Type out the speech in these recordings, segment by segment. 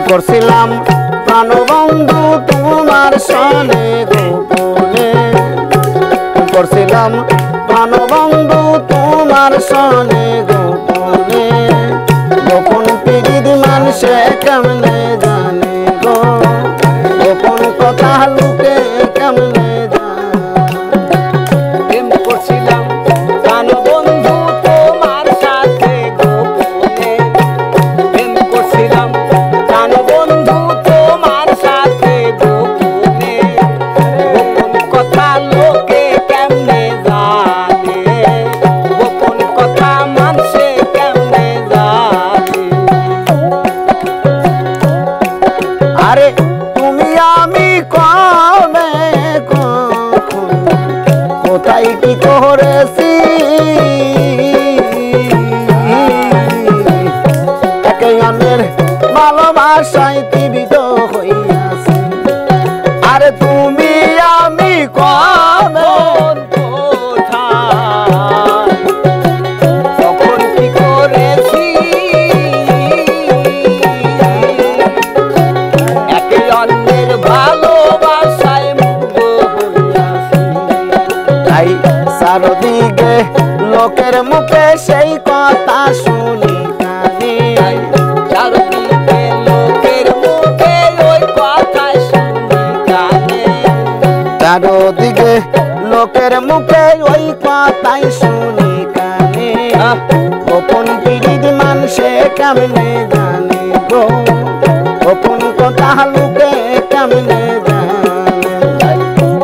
করছিলাম প্রাণবন্ধু তোমার সনে গোপনে করছিলাম প্রাণবন্ধু তোমার সনে গোপনে গোপন পিরিত মানুষে কেমনে জানে গো গোপন কথা লুকে কেমনে জানে প্রেম করছিলাম প্রাণবন্ধু তোমার সাথে গোপনে প্রেম করছিলাম প্রাণবন্ধু তোমার সাথে গোপনে গোপন কথা লোকে কেমনে জানে গোপন কথা মানুষে কেমনে জানে আরে তুমি আমি কবে কোথায় কি করেছি একে অন্যের ভালোবাসায় তীব্র হইয়াছি আরে তুমি আমি কবে তখন কি করেছি একে অন্যের ভালোবাসায় মুগ্ধ হইয়াছি তাই চারদিকে লোকের মুখে সেই কথা শুনি কানে চারদিকে লোকের মুখে ওই কথা শুনি কানে চারদিকে লোকের মুখে ওই কথাই শুনি কানে গোপন পিরিত মানুষে কেমনে জানে গো গোপন কথা লুকে কেমনে জানে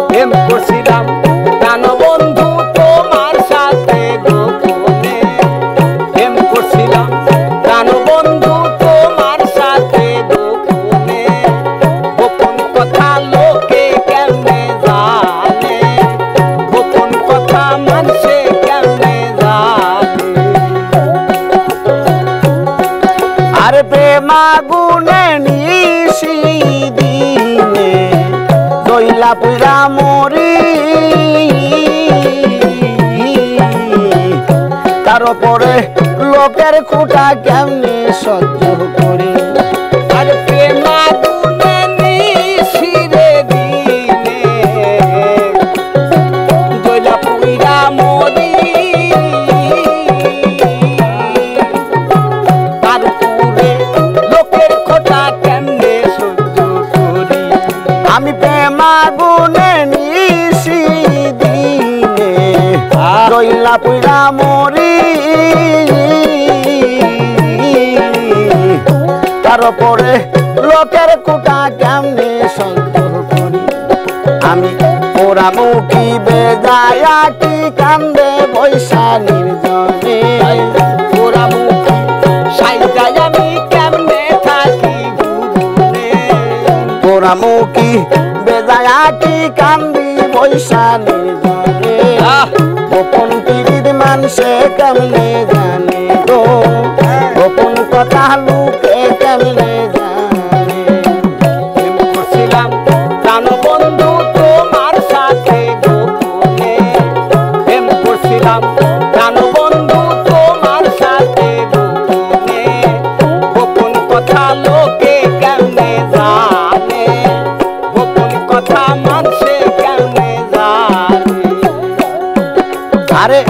প্রেম করছিলাম প্রাণবন্ধু তোমার সাথে গোপনে প্রেম করছিলাম প্রাণবন্ধু তোমার সাথে গোপনে গোপন কথা লোকে কেমনে জানে গোপন কথা মানুষে কেমনে জানে আর প্রেমাগুনে নিশি দিনে দইলা পুরা মরি তার পরে লোকের খুঁটা কেমনে সহ্য করি আর প্রেমাগুনে নিশিরে দিনে দইলা পুইরা মরি তারপরে লোকের খোটা কেমনে সহ্য করি আমি প্রেমাগুনে নিশি দিনে দইলা পুরা মরি তারপরে লোকের কুটা কেমনে সহ্য করি আমি ওরা মুখী বেজায়া কি কান্দে বৈশা নির্জনে ওরা মুখী সাইজায় আমি কেমনে থাকি ভুবনে ওরা মুখী বেজায়া কি কান্দি বৈশা নির্জনে গোপন পিরিত মানুষে কেমনে জানে গো গোপন কথা লুকে কেমনে জানে প্রেম করছিলাম প্রাণবন্ধু তোমার সাথে গোপনে প্রেম করছিলাম প্রাণবন্ধু তোমার সাথে গোপনে গোপন কথা লোকে কেমনে জানে গোপন কথা মানুষে কেমনে জানে আরে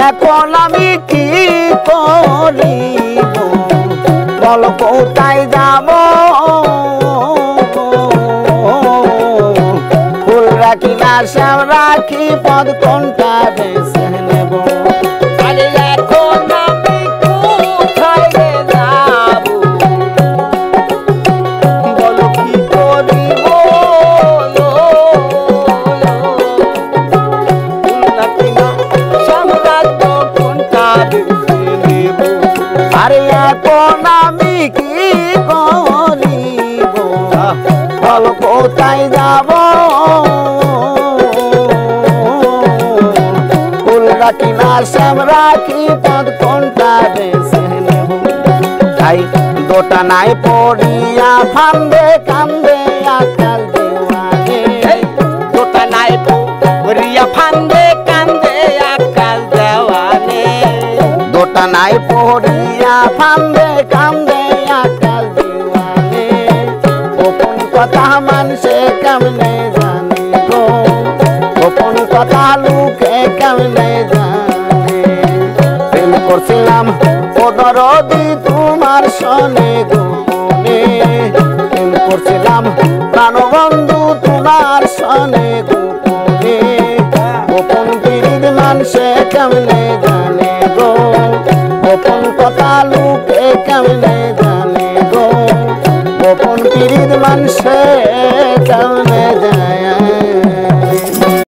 এখন আমি কি করিব বল কোথায় যাব ফুল রাখি না শ্যাম রাখি পদ কোনটা বেছে নেব আরে এখন আমি কোথায় যাব বলো কি করিব আরে এখন আমি কি করিব বল কোথায় যাব ফুল রাখি না শ্যাম রাখি পদ কোনটা বেছে নেব তাই দোটা নাই পড়িয়া ফান্দে কান্দে আকাল দেওয়ানে দোটা নাই পড়িয়া ফান্দে কান্দে আকাল দেওয়ানে নাই পড়িয়া ফান্দে কান্দে আকাল দিওয়ানে কথা মানুষে কেমনে জানে গো, গোপন কথা লোকে কেমনে জানে। প্রেম করছিলাম ও দরদি তোমার সনে গোপনে, প্রেম করছিলাম প্রাণবন্ধু তোমার সনে গোপনে, গোপন পীড়িত মানুষে কেমনে জানে গো, গোপন কথা লোকে কেমনে জানে গো, গোপন পীড়িত মানুষে কেমনে